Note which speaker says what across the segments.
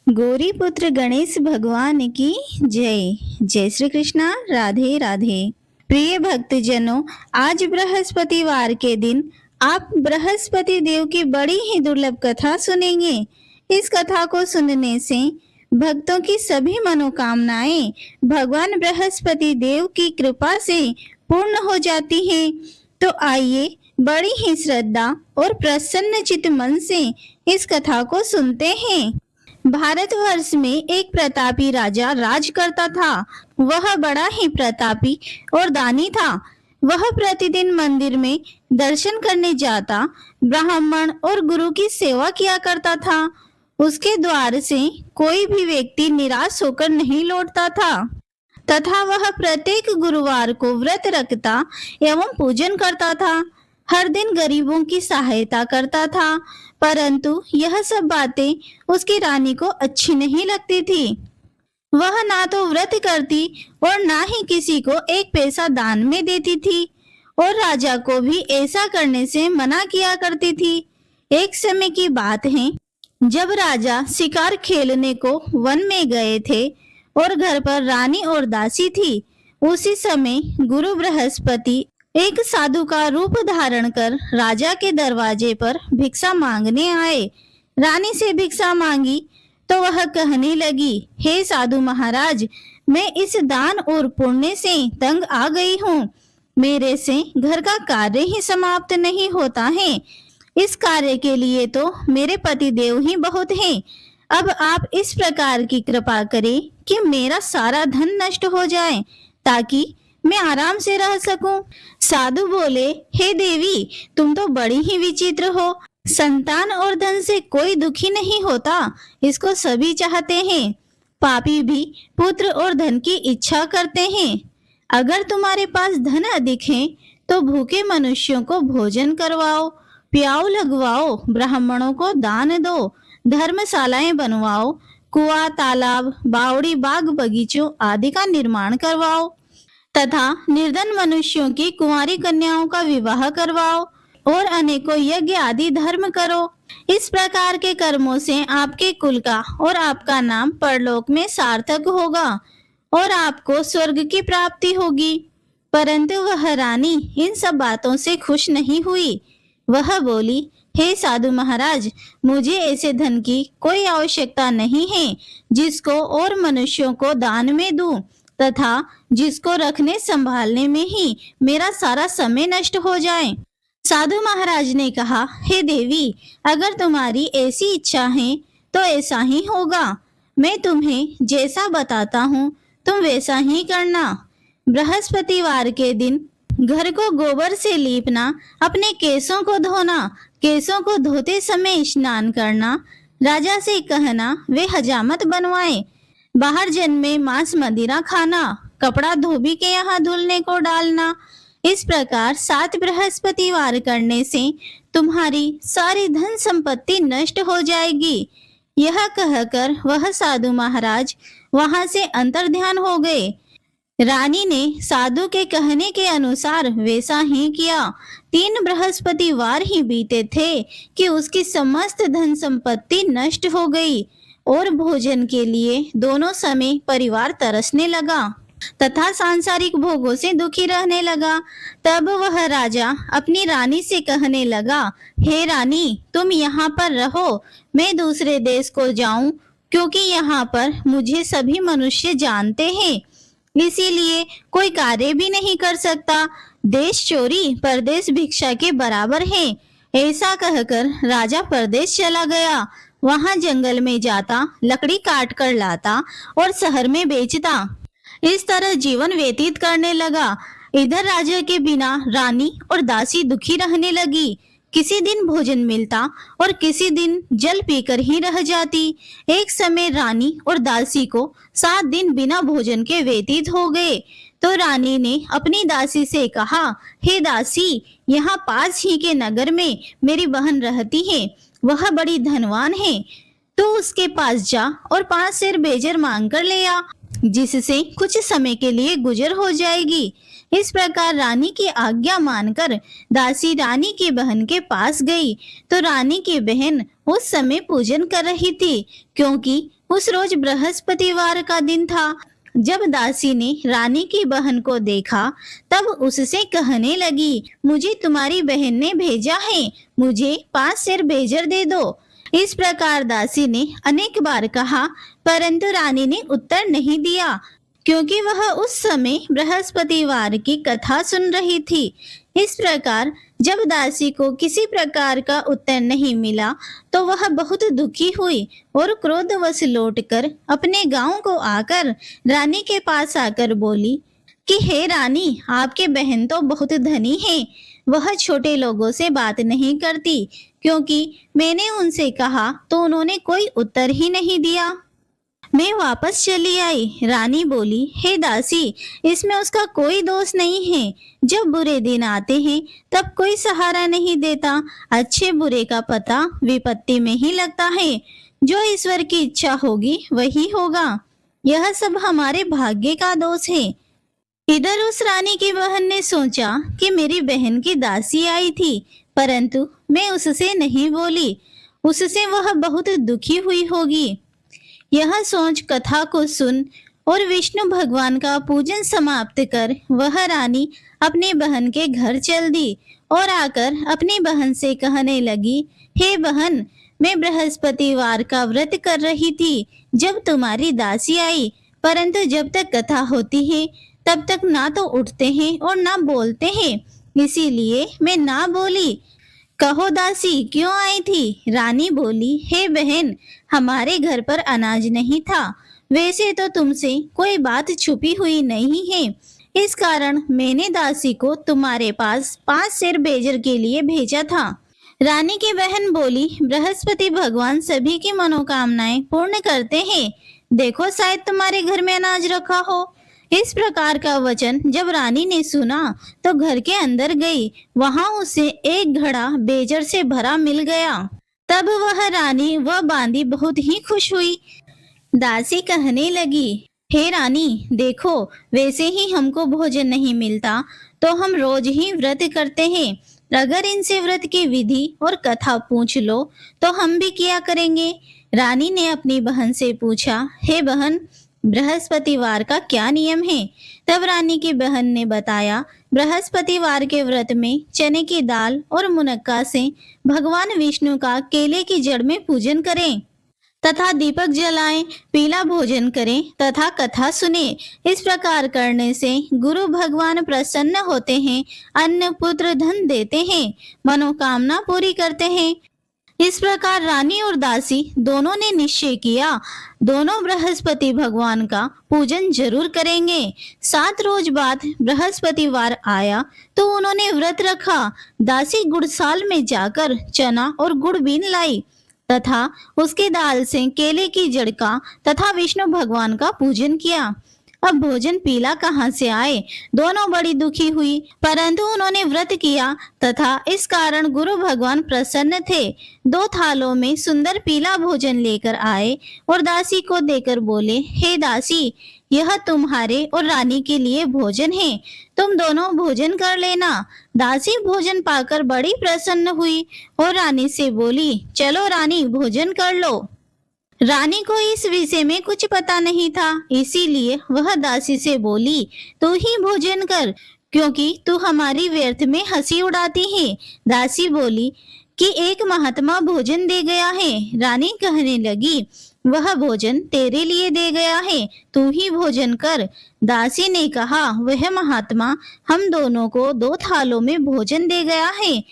Speaker 1: गौरी पुत्र गणेश भगवान की जय। जय श्री कृष्णा। राधे राधे। प्रिय भक्तजनों, आज बृहस्पतिवार के दिन आप बृहस्पति देव की बड़ी ही दुर्लभ कथा सुनेंगे। इस कथा को सुनने से भक्तों की सभी मनोकामनाएं भगवान बृहस्पति देव की कृपा से पूर्ण हो जाती हैं। तो आइए बड़ी ही श्रद्धा और प्रसन्न चित्त मन से इस कथा को सुनते हैं। भारतवर्ष में एक प्रतापी राजा राज करता था। वह बड़ा ही प्रतापी और दानी था। वह प्रतिदिन मंदिर में दर्शन करने जाता, ब्राह्मण और गुरु की सेवा किया करता था। उसके द्वार से कोई भी व्यक्ति निराश होकर नहीं लौटता था तथा वह प्रत्येक गुरुवार को व्रत रखता एवं पूजन करता था। हर दिन गरीबों की सहायता करता था, परंतु यह सब बातें उसकी रानी को अच्छी नहीं लगती थी। वह ना तो व्रत करती और ना ही किसी को एक पैसा दान में देती थी और राजा को भी ऐसा करने से मना किया करती थी। एक समय की बात है, जब राजा शिकार खेलने को वन में गए थे और घर पर रानी और दासी थी। उसी समय गुरु बृहस्पति एक साधु का रूप धारण कर राजा के दरवाजे पर भिक्षा मांगने आए। रानी से भिक्षा मांगी तो वह कहने लगी, हे साधु महाराज, मैं इस दान और पुण्य से तंग आ गई हूँ। मेरे से घर का कार्य ही समाप्त नहीं होता है। इस कार्य के लिए तो मेरे पति देव ही बहुत हैं। अब आप इस प्रकार की कृपा करें कि मेरा सारा धन नष्ट हो जाए ताकि मैं आराम से रह सकूं। साधु बोले, हे देवी, तुम तो बड़ी ही विचित्र हो। संतान और धन से कोई दुखी नहीं होता, इसको सभी चाहते हैं। पापी भी पुत्र और धन की इच्छा करते हैं। अगर तुम्हारे पास धन अधिक है तो भूखे मनुष्यों को भोजन करवाओ, प्याऊ लगवाओ, ब्राह्मणों को दान दो, धर्मशालाएं बनवाओ, कुआं, तालाब, बावड़ी, बाग बगीचों आदि का निर्माण करवाओ तथा निर्धन मनुष्यों की कुंवारी कन्याओं का विवाह करवाओ और अनेकों यज्ञ आदि धर्म करो। इस प्रकार के कर्मों से आपके कुल का और आपका नाम परलोक में सार्थक होगा और आपको स्वर्ग की प्राप्ति होगी। परंतु वह रानी इन सब बातों से खुश नहीं हुई। वह बोली, हे साधु महाराज, मुझे ऐसे धन की कोई आवश्यकता नहीं है जिसको और मनुष्यों को दान में दूं तथा जिसको रखने संभालने में ही मेरा सारा समय नष्ट हो जाए। साधु महाराज ने कहा, हे देवी, अगर तुम्हारी ऐसी इच्छा है तो ऐसा ही होगा। मैं तुम्हें जैसा बताता हूँ तुम वैसा ही करना। बृहस्पतिवार के दिन घर को गोबर से लीपना, अपने केसों को धोना, केसों को धोते समय स्नान करना, राजा से कहना वे हजामत बनवाए, बाहर जन्मे मांस मदिरा खाना, कपड़ा धोबी के यहाँ धुलने को डालना। इस प्रकार 7 बृहस्पतिवार करने से तुम्हारी सारी धन संपत्ति नष्ट हो जाएगी। यह कहकर वह साधु महाराज वहां से अंतर्ध्यान हो गए। रानी ने साधु के कहने के अनुसार वैसा ही किया। 3 बृहस्पतिवार ही बीते थे कि उसकी समस्त धन संपत्ति नष्ट हो गई और भोजन के लिए दोनों समय परिवार तरसने लगा तथा सांसारिक भोगों से दुखी रहने लगा। तब वह राजा अपनी रानी से कहने लगा, हे रानी, तुम यहाँ पर रहो, मैं दूसरे देश को जाऊं, क्योंकि यहाँ पर मुझे सभी मनुष्य जानते हैं, इसीलिए कोई कार्य भी नहीं कर सकता। देश चोरी परदेश भिक्षा के बराबर है। ऐसा कहकर राजा परदेश चला गया। वहां जंगल में जाता, लकड़ी काट कर लाता और शहर में बेचता। इस तरह जीवन व्यतीत करने लगा। इधर राजा के बिना रानी और दासी दुखी रहने लगी। किसी दिन भोजन मिलता और किसी दिन जल पीकर ही रह जाती। एक समय रानी और दासी को 7 दिन बिना भोजन के व्यतीत हो गए। तो रानी ने अपनी दासी से कहा, हे दासी, यहाँ पास ही के नगर में मेरी बहन रहती है, वह बड़ी धनवान है, तो उसके पास जा और 5 सेर बेजर मांग कर ले आ, जिससे कुछ समय के लिए गुजर हो जाएगी। इस प्रकार रानी की आज्ञा मानकर दासी रानी की बहन के पास गई तो रानी की बहन उस समय पूजन कर रही थी, क्योंकि उस रोज बृहस्पतिवार का दिन था। जब दासी ने रानी की बहन को देखा, तब उससे कहने लगी, मुझे तुम्हारी बहन ने भेजा है, मुझे 5 सेर बेजर दे दो। इस प्रकार दासी ने अनेक बार कहा, परंतु रानी ने उत्तर नहीं दिया, क्योंकि वह उस समय बृहस्पतिवार की कथा सुन रही थी। इस प्रकार जब दासी को किसी प्रकार का उत्तर नहीं मिला, तो वह बहुत दुखी हुई और क्रोधवश लौटकर अपने गांव को आकर रानी के पास आकर बोली कि हे रानी, आपके बहन तो बहुत धनी है, वह छोटे लोगों से बात नहीं करती, क्योंकि मैंने उनसे कहा तो उन्होंने कोई उत्तर ही नहीं दिया। मैं वापस चली आई। रानी बोली, हे दासी, इसमें उसका कोई दोष नहीं है। जब बुरे दिन आते हैं तब कोई सहारा नहीं देता। अच्छे बुरे का पता विपत्ति में ही लगता है। जो ईश्वर की इच्छा होगी वही होगा। यह सब हमारे भाग्य का दोष है। इधर उस रानी की बहन ने सोचा कि मेरी बहन की दासी आई थी, परंतु मैं उससे नहीं बोली, उससे वह बहुत दुखी हुई होगी। यह सोच कथा को सुन और विष्णु भगवान का पूजन समाप्त कर वह रानी अपनी बहन के घर चल दी और आकर अपनी बहन से कहने लगी, हे बहन, मैं बृहस्पतिवार का व्रत कर रही थी जब तुम्हारी दासी आई, परंतु जब तक कथा होती है तब तक ना तो उठते हैं और ना बोलते हैं, इसीलिए मैं ना बोली। कहो दासी, क्यों आई थी? रानी बोली, हे बहन, हमारे घर पर अनाज नहीं था। वैसे तो तुमसे कोई बात छुपी हुई नहीं है, इस कारण मैंने दासी को तुम्हारे पास 5 सेर बेजर के लिए भेजा था। रानी की बहन बोली, बृहस्पति भगवान सभी की मनोकामनाएं पूर्ण करते हैं। देखो, शायद तुम्हारे घर में अनाज रखा हो। इस प्रकार का वचन जब रानी ने सुना तो घर के अंदर गई। वहां उसे एक घड़ा बेजर से भरा मिल गया। तब वह रानी व बांदी बहुत ही खुश हुई। दासी कहने लगी, हे रानी, देखो, वैसे ही हमको भोजन नहीं मिलता तो हम रोज ही व्रत करते हैं। अगर इनसे व्रत की विधि और कथा पूछ लो तो हम भी किया करेंगे। रानी ने अपनी बहन से पूछा, हे बहन, बृहस्पतिवार का क्या नियम है? तब रानी की बहन ने बताया, बृहस्पतिवार के व्रत में चने की दाल और मुनक्का से भगवान विष्णु का केले की जड़ में पूजन करें तथा दीपक जलाएं, पीला भोजन करें तथा कथा सुने। इस प्रकार करने से गुरु भगवान प्रसन्न होते हैं, अन्न पुत्र धन देते हैं, मनोकामना पूरी करते हैं। इस प्रकार रानी और दासी दोनों ने निश्चय किया, दोनों बृहस्पति भगवान का पूजन जरूर करेंगे। 7 रोज बाद बृहस्पतिवार आया तो उन्होंने व्रत रखा। दासी गुड़साल में जाकर चना और गुड़ बीन लाई तथा उसके दाल से केले की जड़ का तथा विष्णु भगवान का पूजन किया। अब भोजन पीला कहाँ से आए? दोनों बड़ी दुखी हुई, परंतु उन्होंने व्रत किया तथा इस कारण गुरु भगवान प्रसन्न थे। 2 थालों में सुंदर पीला भोजन लेकर आए और दासी को देकर बोले, हे दासी, यह तुम्हारे और रानी के लिए भोजन है, तुम दोनों भोजन कर लेना। दासी भोजन पाकर बड़ी प्रसन्न हुई और रानी से बोली, चलो रानी, भोजन कर लो। रानी को इस विषय में कुछ पता नहीं था, इसीलिए वह दासी से बोली, तू ही भोजन कर, क्योंकि तू हमारी व्यर्थ में हंसी उड़ाती है। दासी बोली कि एक महात्मा भोजन दे गया है। रानी कहने लगी, वह भोजन तेरे लिए दे गया है, तू ही भोजन कर। दासी ने कहा, वह महात्मा हम दोनों को 2 थालों में भोजन दे गया है,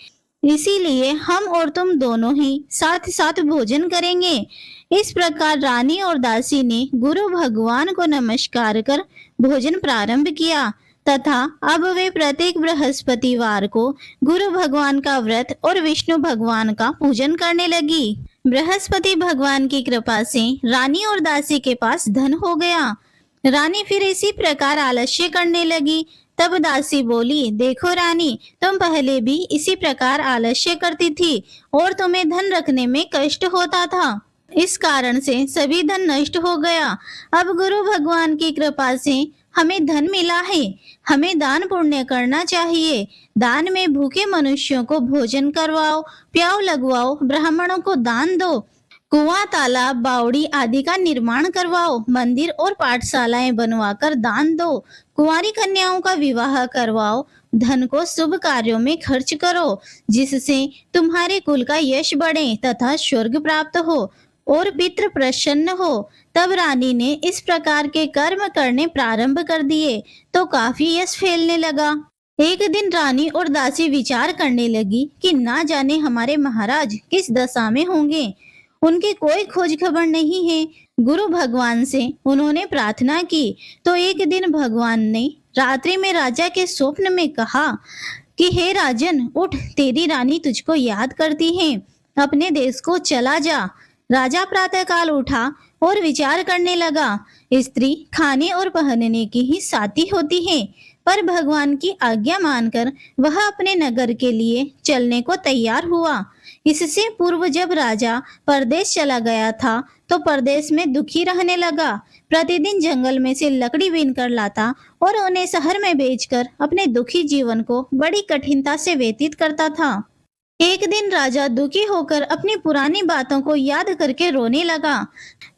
Speaker 1: इसीलिए हम और तुम दोनों ही साथ साथ भोजन करेंगे। इस प्रकार रानी और दासी ने गुरु भगवान को नमस्कार कर भोजन प्रारंभ किया तथा अब वे प्रत्येक बृहस्पतिवार को गुरु भगवान का व्रत और विष्णु भगवान का पूजन करने लगी। बृहस्पति भगवान की कृपा से रानी और दासी के पास धन हो गया। रानी फिर इसी प्रकार आलस्य करने लगी। तब दासी बोली, देखो रानी, तुम पहले भी इसी प्रकार आलस्य करती थी और तुम्हें धन रखने में कष्ट होता था, इस कारण से सभी धन नष्ट हो गया। अब गुरु भगवान की कृपा से हमें धन मिला है, हमें दान पुण्य करना चाहिए। दान में भूखे मनुष्यों को भोजन करवाओ, प्याव लगवाओ, ब्राह्मणों को दान दो, कुआं, तालाब, बावड़ी आदि का निर्माण करवाओ, मंदिर और पाठशालाएं बनवाकर दान दो, कुंवारी कन्याओं का विवाह करवाओ, धन को शुभ कार्यों में खर्च करो, जिससे तुम्हारे कुल का यश बढ़े तथा स्वर्ग प्राप्त हो और पितृ प्रसन्न हो। तब रानी ने इस प्रकार के कर्म करने प्रारंभ कर दिए तो काफी यश फैलने लगा। एक दिन रानी और दासी विचार करने लगी कि ना जाने हमारे महाराज किस दशा में होंगे, उनकी कोई खोज खबर नहीं है। गुरु भगवान से उन्होंने प्रार्थना की तो एक दिन भगवान ने रात्रि में राजा के स्वप्न में कहा कि हे राजन, उठ, तेरी रानी तुझको याद करती है, अपने देश को चला जा। राजा प्रातःकाल उठा और विचार करने लगा, स्त्री खाने और पहनने की ही साथी होती है, पर भगवान की आज्ञा मानकर वह अपने नगर के लिए चलने को तैयार हुआ। इससे पूर्व जब राजा परदेश चला गया था तो परदेश में दुखी रहने लगा। प्रतिदिन जंगल में से लकड़ी बीन कर लाता और उन्हें शहर में बेचकर अपने दुखी जीवन को बड़ी कठिनता से व्यतीत करता था। एक दिन राजा दुखी होकर अपनी पुरानी बातों को याद करके रोने लगा।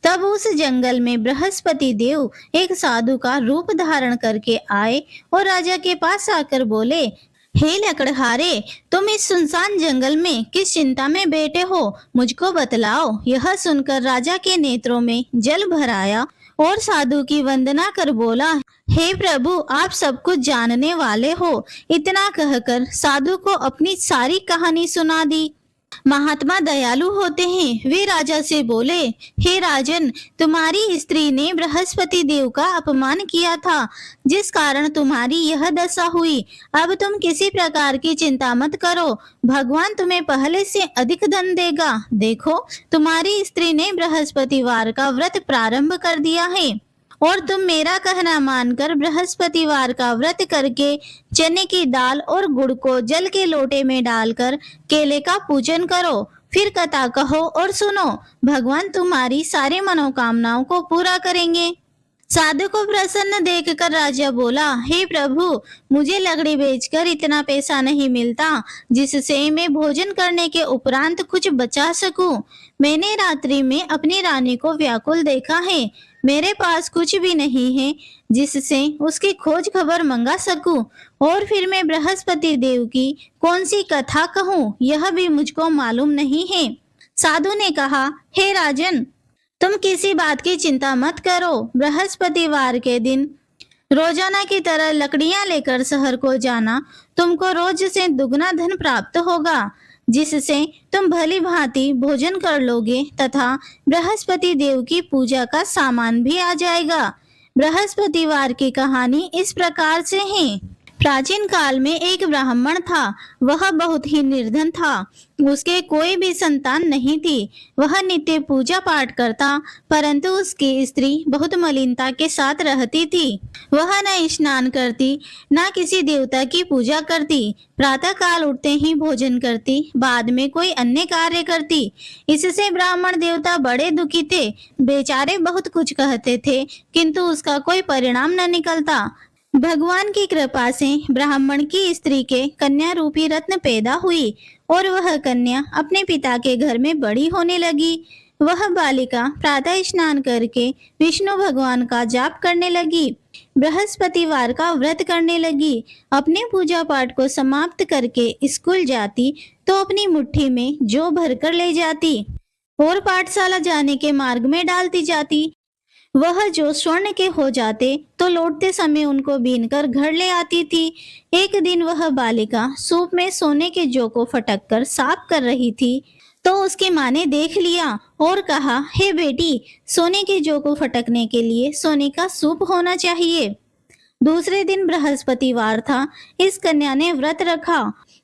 Speaker 1: तब उस जंगल में बृहस्पति देव एक साधु का रूप धारण करके आए और राजा के पास आकर बोले, हे लकड़हारे, तुम इस सुनसान जंगल में किस चिंता में बैठे हो, मुझको बतलाओ। यह सुनकर राजा के नेत्रों में जल भर आया और साधु की वंदना कर बोला, हे प्रभु, आप सब कुछ जानने वाले हो। इतना कहकर साधु को अपनी सारी कहानी सुना दी। महात्मा दयालु होते हैं। वे राजा से बोले, हे राजन, तुम्हारी स्त्री ने बृहस्पति देव का अपमान किया था, जिस कारण तुम्हारी यह दशा हुई। अब तुम किसी प्रकार की चिंता मत करो, भगवान तुम्हें पहले से अधिक धन देगा। देखो, तुम्हारी स्त्री ने बृहस्पतिवार का व्रत प्रारंभ कर दिया है और तुम मेरा कहना मानकर बृहस्पतिवार का व्रत करके चने की दाल और गुड़ को जल के लोटे में डालकर केले का पूजन करो। फिर कथा कहो और सुनो, भगवान तुम्हारी सारी मनोकामनाओं को पूरा करेंगे। साधु को प्रसन्न देखकर राजा बोला, हे प्रभु, मुझे लकड़ी बेचकर इतना पैसा नहीं मिलता जिससे मैं भोजन करने के उपरांत कुछ बचा सकूं। मैंने रात्रि में अपनी रानी को व्याकुल देखा है, मेरे पास कुछ भी नहीं है जिससे उसकी खोज खबर मंगा सकूं, और फिर मैं बृहस्पति देव की कौन सी कथा कहूं, यह भी मुझको मालूम नहीं है। साधु ने कहा, हे राजन, तुम किसी बात की चिंता मत करो। बृहस्पतिवार के दिन रोजाना की तरह लकड़ियां लेकर शहर को जाना, तुमको रोज से दुगना धन प्राप्त होगा, जिससे तुम भली भांति भोजन कर लोगे तथा बृहस्पति देव की पूजा का सामान भी आ जाएगा। बृहस्पतिवार की कहानी इस प्रकार से है। प्राचीन काल में एक ब्राह्मण था। वह बहुत ही निर्धन था। उसके कोई भी संतान नहीं थी। वह नित्य पूजा पाठ करता, परंतु उसकी स्त्री बहुत मलिनता के साथ रहती थी। वह न स्नान करती, न किसी देवता की पूजा करती। प्रातः काल उठते ही भोजन करती, बाद में कोई अन्य कार्य करती। इससे ब्राह्मण देवता बड़े दुखी थे। बेचारे बहुत कुछ कहते थे, किंतु उसका कोई परिणाम न निकलता। भगवान की कृपा से ब्राह्मण की स्त्री के कन्या रूपी रत्न पैदा हुई और वह कन्या अपने पिता के घर में बड़ी होने लगी। वह बालिका प्रातः स्नान करके विष्णु भगवान का जाप करने लगी, बृहस्पतिवार का व्रत करने लगी। अपने पूजा पाठ को समाप्त करके स्कूल जाती तो अपनी मुट्ठी में जौ भरकर ले जाती और पाठशाला जाने के मार्ग में डालती जाती। वह जो स्वर्ण के हो जाते तो लौटते समय उनको बीनकर घर ले आती थी। एक दिन वह बालिका सूप में सोने के जौ को फटक कर साफ कर रही थी तो उसकी माँ ने देख लिया और कहा, हे बेटी, सोने के जौ को फटकने के लिए सोने का सूप होना चाहिए। दूसरे दिन बृहस्पतिवार था। इस कन्या ने व्रत रखा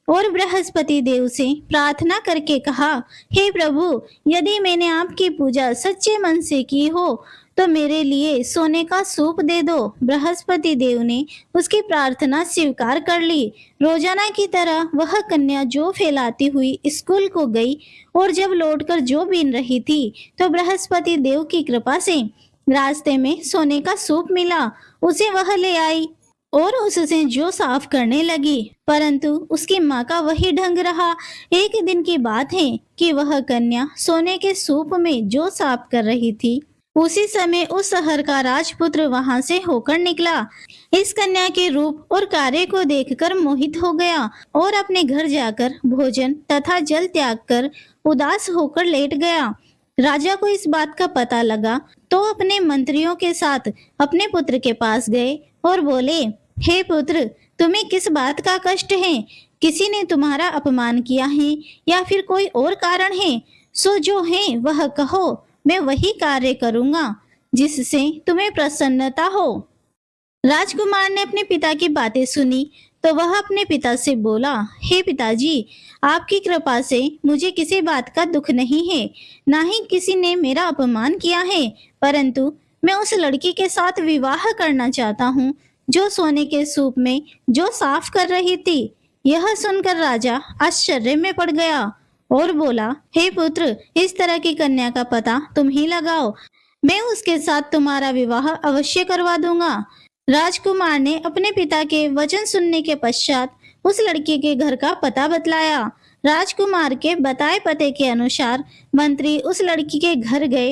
Speaker 1: और बृहस्पति देव से प्रार्थना करके कहा, हे प्रभु, यदि मैंने आपकी पूजा सच्चे मन से की हो तो मेरे लिए सोने का सूप दे दो। बृहस्पति देव ने उसकी प्रार्थना स्वीकार कर ली। रोजाना की तरह वह कन्या जौ फैलाती हुई स्कूल को गई और जब लौटकर जौ बीन रही थी तो बृहस्पति देव की कृपा से रास्ते में सोने का सूप मिला। उसे वह ले आई और उससे जो साफ करने लगी, परंतु उसकी माँ का वही ढंग रहा। एक दिन की बात है कि वह कन्या सोने के सूप में जो साफ कर रही थी, उसी समय उस शहर का राजपुत्र वहां से होकर निकला। इस कन्या के रूप और कार्य को देखकर मोहित हो गया और अपने घर जाकर भोजन तथा जल त्याग कर उदास होकर लेट गया। राजा को इस बात का पता लगा तो अपने मंत्रियों के साथ अपने पुत्र के पास गए और बोले, हे पुत्र, तुम्हें किस बात का कष्ट है? किसी ने तुम्हारा अपमान किया है या फिर कोई और कारण है? सो जो है वह कहो, मैं वही कार्य करूंगा जिससे तुम्हें प्रसन्नता हो। राजकुमार ने अपने पिता की बातें सुनी तो वह अपने पिता से बोला, हे पिताजी, आपकी कृपा से मुझे किसी बात का दुख नहीं है, ना ही किसी ने मेरा अपमान किया है, परंतु मैं उस लड़की के साथ विवाह करना चाहता हूँ जो सोने के सूप में जो साफ कर रही थी। यह सुनकर राजा आश्चर्य में पड़ गया और बोला, हे पुत्र, इस तरह की कन्या का पता तुम ही लगाओ, मैं उसके साथ तुम्हारा विवाह अवश्य करवा दूंगा। राजकुमार ने अपने पिता के वचन सुनने के पश्चात उस लड़की के घर का पता बतलाया। राजकुमार के बताए पते के अनुसार मंत्री उस लड़की के घर गए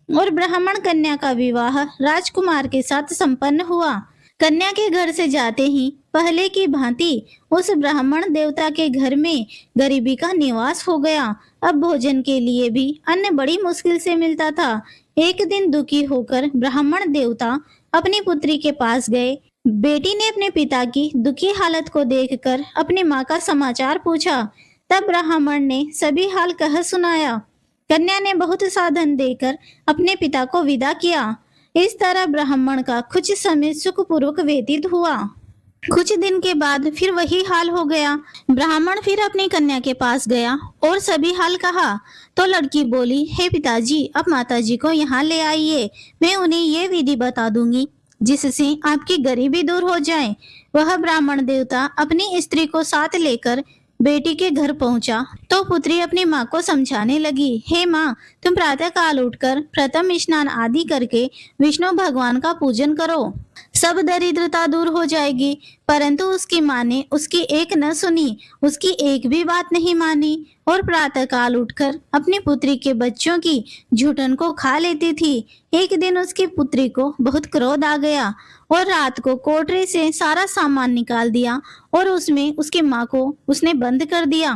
Speaker 1: और ब्राह्मण कन्या का विवाह राजकुमार के साथ संपन्न हुआ। कन्या के घर से जाते ही पहले की भांति उस ब्राह्मण देवता के घर में गरीबी का निवास हो गया। अब भोजन के लिए भी अन्न बड़ी मुश्किल से मिलता था। एक दिन दुखी होकर ब्राह्मण देवता अपनी पुत्री के पास गए। बेटी ने अपने पिता की दुखी हालत को देखकर अपनी माँ का समाचार पूछा। तब ब्राह्मण ने सभी हाल कह सुनाया। कन्या ने बहुत साधन देकर अपने पिता को विदा किया। इस तरह ब्राह्मण का कुछ समय सुखपूर्वक व्यतीत हुआ। कुछ दिन के बाद फिर वही हाल हो गया। ब्राह्मण फिर अपनी कन्या के पास गया और सभी हाल कहा तो लड़की बोली, हे पिताजी, अब माताजी को यहाँ ले आइए, मैं उन्हें ये विधि बता दूंगी जिससे आपकी गरीबी दूर हो जाए। वह ब्राह्मण देवता अपनी स्त्री को साथ लेकर बेटी के घर पहुंचा तो पुत्री अपनी माँ को समझाने लगी, हे माँ, तुम प्रातः काल उठकर प्रथम स्नान आदि करके विष्णु भगवान का पूजन करो, सब दरिद्रता दूर हो जाएगी। परंतु उसकी माँ ने उसकी एक न सुनी, उसकी एक भी बात नहीं मानी और प्रातः काल उठकर अपनी पुत्री के बच्चों की झूठन को खा लेती थी। एक दिन उसकी पुत्री को बहुत क्रोध आ गया और रात को कोठरी से सारा सामान निकाल दिया और उसमें उसकी माँ को उसने बंद कर दिया।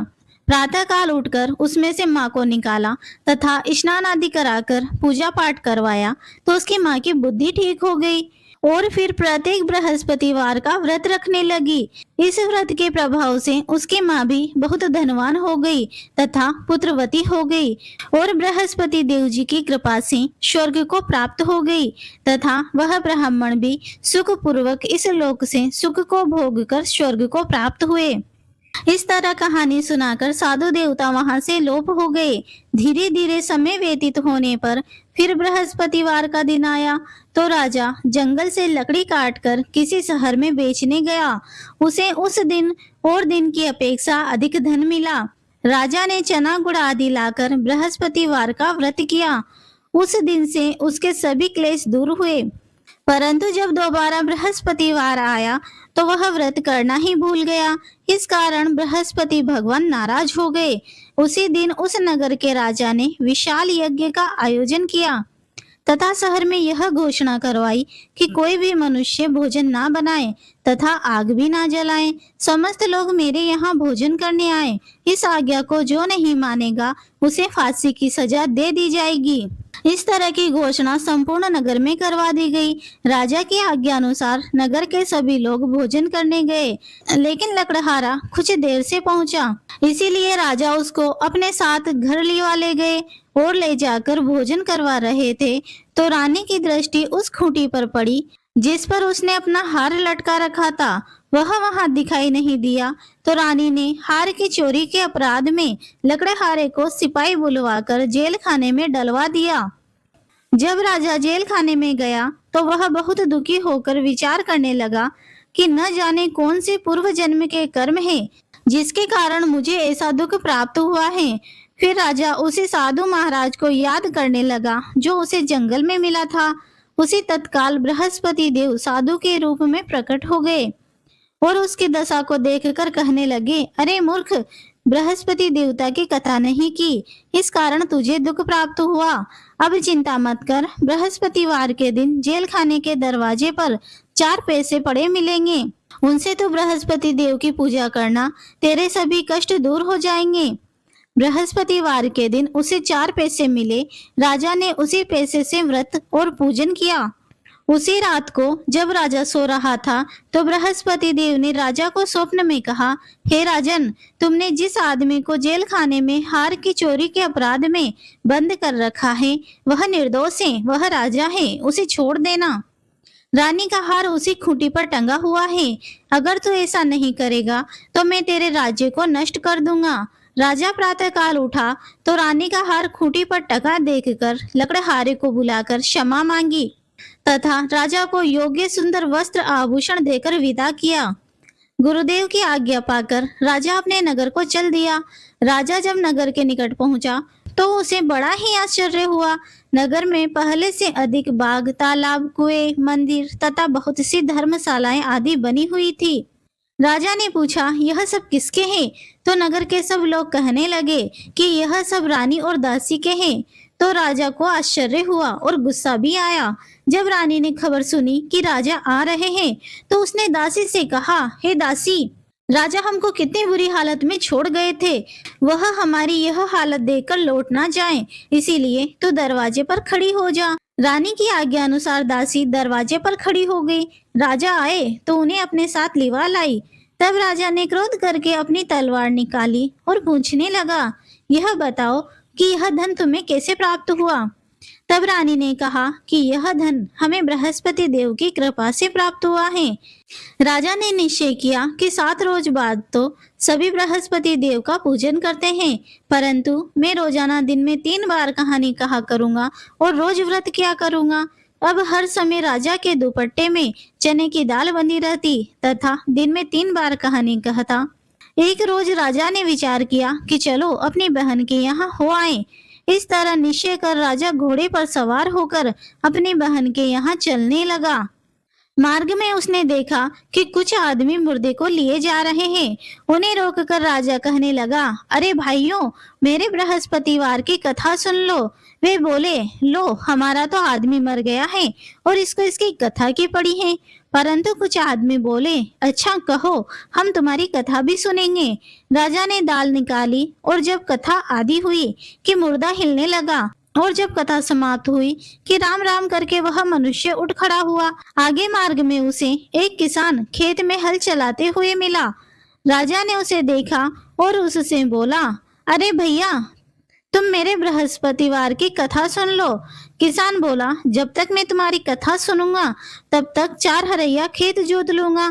Speaker 1: प्रातः काल उठकर उसमें से माँ को निकाला तथा स्नान आदि कराकर पूजा पाठ करवाया तो उसकी माँ की बुद्धि ठीक हो गई और फिर प्रत्येक बृहस्पतिवार का व्रत रखने लगी। इस व्रत के प्रभाव से उसकी माँ भी बहुत धनवान हो गई तथा पुत्रवती हो गई और बृहस्पति देव जी की कृपा से स्वर्ग को प्राप्त हो गई तथा वह ब्राह्मण भी सुखपूर्वक इस लोक से सुख को भोग कर स्वर्ग को प्राप्त हुए। इस तरह कहानी सुनाकर साधु देवता वहां से लोप हो गए। धीरे धीरे समय व्यतीत होने पर फिर बृहस्पतिवार का दिन आया तो राजा जंगल से लकड़ी काटकर किसी शहर में बेचने गया। उसे उस दिन और दिन की अपेक्षा अधिक धन मिला। राजा ने चना गुड़ आदि लाकर बृहस्पतिवार का व्रत किया। उस दिन से उसके सभी क्लेश दूर हुए। परंतु जब दोबारा बृहस्पतिवार आया तो वह व्रत करना ही भूल गया। इस कारण बृहस्पति भगवान नाराज हो गए। उसी दिन उस नगर के राजा ने विशाल यज्ञ का आयोजन किया तथा शहर में यह घोषणा करवाई कि कोई भी मनुष्य भोजन ना बनाए तथा आग भी ना जलाए। समस्त लोग मेरे यहाँ भोजन करने आए। इस आज्ञा को जो नहीं मानेगा उसे फांसी की सजा दे दी जाएगी। इस तरह की घोषणा संपूर्ण नगर में करवा दी गई। राजा की आज्ञा अनुसार नगर के सभी लोग भोजन करने गए, लेकिन लकड़हारा कुछ देर से पहुंचा, इसीलिए राजा उसको अपने साथ घर लिवा ले गए और ले जाकर भोजन करवा रहे थे तो रानी की दृष्टि उस खूंटी पर पड़ी जिस पर उसने अपना हार लटका रखा था। वह वहां दिखाई नहीं दिया तो रानी ने हार की चोरी के अपराध में लकड़हारे को सिपाही बुलवाकर जेल खाने में डलवा दिया। जब राजा जेल खाने में गया तो वह बहुत दुखी होकर विचार करने लगा कि न जाने कौन से पूर्व जन्म के कर्म हैं जिसके कारण मुझे ऐसा दुख प्राप्त हुआ है। फिर राजा उसी साधु महाराज को याद करने लगा जो उसे जंगल में मिला था। उसी तत्काल बृहस्पति देव साधु के रूप में प्रकट हो गए। और उसकी दशा को देखकर कहने लगे, अरे मूर्ख, बृहस्पति देवता की कथा नहीं की, इस कारण तुझे दुख प्राप्त हुआ। अब चिंता मत कर, बृहस्पतिवार के दिन जेल खाने के दरवाजे पर 4 पैसे पड़े मिलेंगे, उनसे तो बृहस्पति देव की पूजा करना, तेरे सभी कष्ट दूर हो जाएंगे। बृहस्पतिवार के दिन उसे 4 पैसे मिले। राजा ने उसी पैसे से व्रत और पूजन किया। उसी रात को जब राजा सो रहा था तो बृहस्पति देव ने राजा को स्वप्न में कहा, हे राजन, तुमने जिस आदमी को जेल खाने में हार की चोरी के अपराध में बंद कर रखा है वह निर्दोष है, वह राजा है, उसे छोड़ देना। रानी का हार उसी खूंटी पर टंगा हुआ है, अगर तू ऐसा नहीं करेगा तो मैं तेरे राज्य को नष्ट कर दूंगा। राजा प्रातःकाल उठा तो रानी का हार खूंटी पर टका देखकर लकड़हारे को बुलाकर क्षमा मांगी तथा राजा को योग्य सुंदर वस्त्र आभूषण देकर विदा किया। गुरुदेव की आज्ञा पाकर राजा अपने नगर को चल दिया। राजा जब नगर के निकट पहुंचा तो उसे बड़ा ही आश्चर्य हुआ। नगर में पहले से अधिक बाग, तालाब, कुएं, मंदिर तथा बहुत सी धर्मशालाएं आदि बनी हुई थी। राजा ने पूछा, यह सब किसके हैं? तो नगर के सब लोग कहने लगे कि यह सब रानी और दासी के हैं। तो राजा को आश्चर्य हुआ और गुस्सा भी आया। जब रानी ने खबर सुनी कि राजा आ रहे हैं तो उसने दासी से कहा, हे दासी, राजा हमको कितनी बुरी हालत में छोड़ गए थे, वह हमारी यह हालत देखकर लौट ना जाए, इसीलिए तू दरवाजे पर खड़ी हो जा। रानी की आज्ञा अनुसार दासी दरवाजे पर खड़ी हो गई। राजा आए तो उन्हें अपने साथ लिवा लाई। तब राजा ने क्रोध करके अपनी तलवार निकाली और पूछने लगा, यह बताओ कि यह धन तुम्हें कैसे प्राप्त हुआ? तब रानी ने कहा कि यह धन हमें बृहस्पति देव की कृपा से प्राप्त हुआ है। राजा ने निश्चय किया कि 7 रोज बाद तो सभी बृहस्पति देव का पूजन करते हैं, परंतु मैं रोजाना दिन में 3 बार कहानी कहा करूंगा और रोज व्रत किया करूंगा। अब हर समय राजा के दुपट्टे में चने की दाल बंधी रहती तथा दिन में 3 बार कहानी कहता। एक रोज राजा ने विचार किया कि चलो अपनी बहन के यहाँ हो आए। इस तरह निश्चय कर राजा घोड़े पर सवार होकर अपनी बहन के यहाँ चलने लगा। मार्ग में उसने देखा कि कुछ आदमी मुर्दे को लिए जा रहे हैं। उन्हें रोककर राजा कहने लगा, अरे भाइयों, मेरे बृहस्पतिवार की कथा सुन लो। वे बोले, लो, हमारा तो आदमी मर गया है और इसको इसकी कथा की पड़ी है। परंतु कुछ आदमी बोले, अच्छा कहो, हम तुम्हारी कथा भी सुनेंगे। राजा ने दाल निकाली और जब कथा आदि हुई कि मुर्दा हिलने लगा और जब कथा समाप्त हुई कि राम राम करके वह मनुष्य उठ खड़ा हुआ। आगे मार्ग में उसे एक किसान खेत में हल चलाते हुए मिला। राजा ने उसे देखा और उससे बोला, अरे भैया, तुम मेरे बृहस्पतिवार की कथा सुन लो। किसान बोला, जब तक मैं तुम्हारी कथा सुनूंगा तब तक 4 हरैया खेत जोत लूंगा।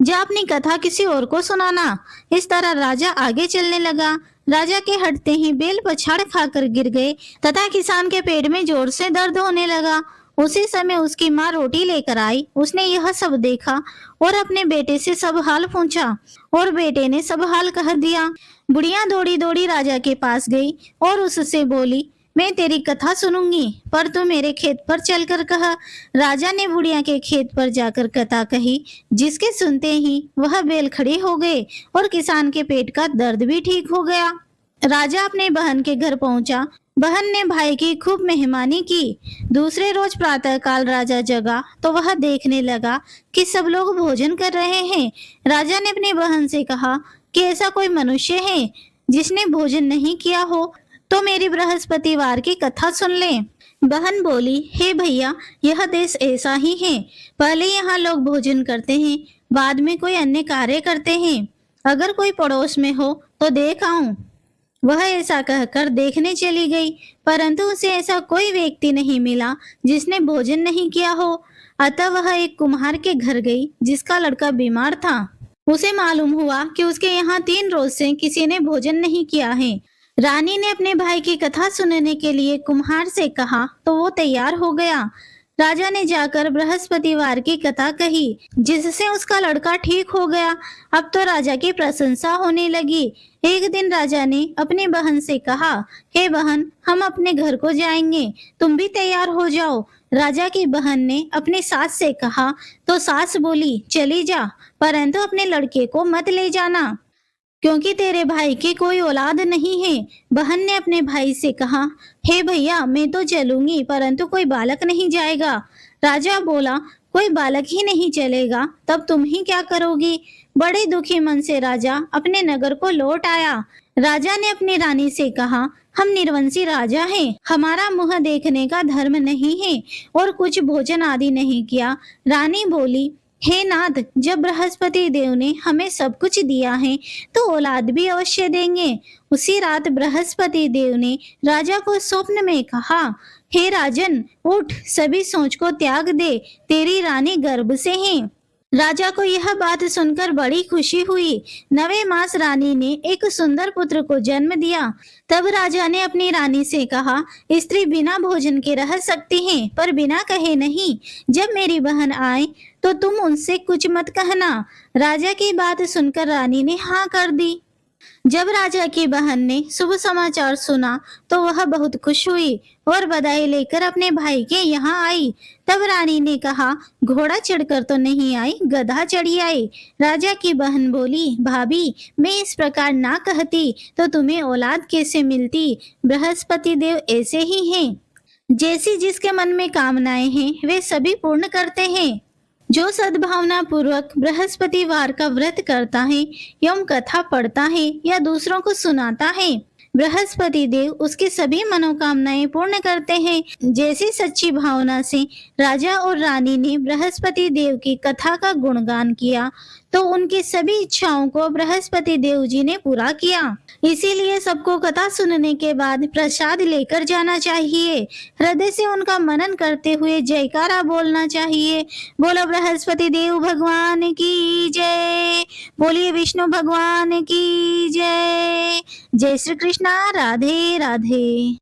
Speaker 1: जा अपनी कथा किसी और को सुनाना। इस तरह राजा आगे चलने लगा। राजा के हटते ही बैल पछाड़ खाकर गिर गए तथा किसान के पेट में जोर से दर्द होने लगा। उसी समय उसकी माँ रोटी लेकर आई। उसने यह सब देखा और अपने बेटे से सब हाल पूछा और बेटे ने सब हाल कह दिया। बुढ़िया दौड़ी दौड़ी राजा के पास गई और उससे बोली, मैं तेरी कथा सुनूंगी, पर तू मेरे खेत पर चलकर कह। राजा ने बुढ़िया के खेत पर जाकर कथा कही, जिसके सुनते ही वह बैल खड़े हो गए और किसान के पेट का दर्द भी ठीक हो गया। राजा अपने बहन के घर पहुंचा। बहन ने भाई की खूब मेहमानी की। दूसरे रोज प्रातःकाल राजा जगा तो वह देखने लगा कि सब लोग भोजन कर रहे हैं। राजा ने अपनी बहन से कहा कि ऐसा कोई मनुष्य है जिसने भोजन नहीं किया हो तो मेरी बृहस्पतिवार की कथा सुन ले। बहन बोली, हे भैया, यह देश ऐसा ही है, पहले यहाँ लोग भोजन करते हैं, बाद में कोई अन्य कार्य करते हैं। अगर कोई पड़ोस में हो तो देख आऊं। वह ऐसा कहकर देखने चली गई, परंतु उसे ऐसा कोई व्यक्ति नहीं मिला जिसने भोजन नहीं किया हो। अतः वह एक कुम्हार के घर गई जिसका लड़का बीमार था। उसे मालूम हुआ कि उसके यहाँ 3 रोज से किसी ने भोजन नहीं किया है। रानी ने अपने भाई की कथा सुनने के लिए कुम्हार से कहा तो वो तैयार हो गया। राजा ने जाकर बृहस्पतिवार की कथा कही, जिससे उसका लड़का ठीक हो गया। अब तो राजा की प्रशंसा होने लगी। एक दिन राजा ने अपनी बहन से कहा, हे बहन, हम अपने घर को जाएंगे, तुम भी तैयार हो जाओ। राजा की बहन ने अपनी सास से कहा तो सास बोली चली जा, परंतु अपने लड़के को मत ले जाना, क्योंकि तेरे भाई की कोई औलाद नहीं है। बहन ने अपने भाई से कहा, हे भैया मैं तो चलूंगी, परंतु कोई बालक नहीं जाएगा। राजा बोला, कोई बालक ही नहीं चलेगा, तब तुम ही क्या करोगी? बड़े दुखी मन से राजा अपने नगर को लौट आया। राजा ने अपनी रानी से कहा, हम निर्वंशी राजा हैं, हमारा मुंह देखने का धर्म नहीं है और कुछ भोजन आदि नहीं किया। रानी बोली, हे नाथ, जब बृहस्पति देव ने हमें सब कुछ दिया है तो औलाद भी अवश्य देंगे। उसी रात बृहस्पति देव ने राजा को स्वप्न में कहा, हे राजन, उठ, सभी सोच को त्याग दे, तेरी रानी गर्भ से है। राजा को यह बात सुनकर बड़ी खुशी हुई। 9वें मास रानी ने एक सुंदर पुत्र को जन्म दिया। तब राजा ने अपनी रानी से कहा, स्त्री बिना भोजन के रह सकती है, पर बिना कहे नहीं। जब मेरी बहन आए तो तुम उनसे कुछ मत कहना। राजा की बात सुनकर रानी ने हाँ कर दी। जब राजा की बहन ने शुभ समाचार सुना तो वह बहुत खुश हुई और बधाई लेकर अपने भाई के यहाँ आई। तब रानी ने कहा, घोड़ा चढ़कर तो नहीं आई, गधा चढ़ी आई। राजा की बहन बोली, भाभी, मैं इस प्रकार ना कहती तो तुम्हें औलाद कैसे मिलती? बृहस्पति देव ऐसे ही हैं, जैसी जिसके मन में कामनाएं हैं वे सभी पूर्ण करते हैं। जो सद्भावना पूर्वक बृहस्पतिवार का व्रत करता है, यम कथा पढ़ता है या दूसरों को सुनाता है, बृहस्पति देव उसकी सभी मनोकामनाएं पूर्ण करते हैं। जैसी सच्ची भावना से राजा और रानी ने बृहस्पति देव की कथा का गुणगान किया तो उनकी सभी इच्छाओं को बृहस्पति देव जी ने पूरा किया। इसीलिए सबको कथा सुनने के बाद प्रसाद लेकर जाना चाहिए। हृदय से उनका मनन करते हुए जयकारा बोलना चाहिए। बोलो बृहस्पति देव भगवान की जय, बोलिए विष्णु भगवान की जय। जय श्री कृष्णा। राधे राधे।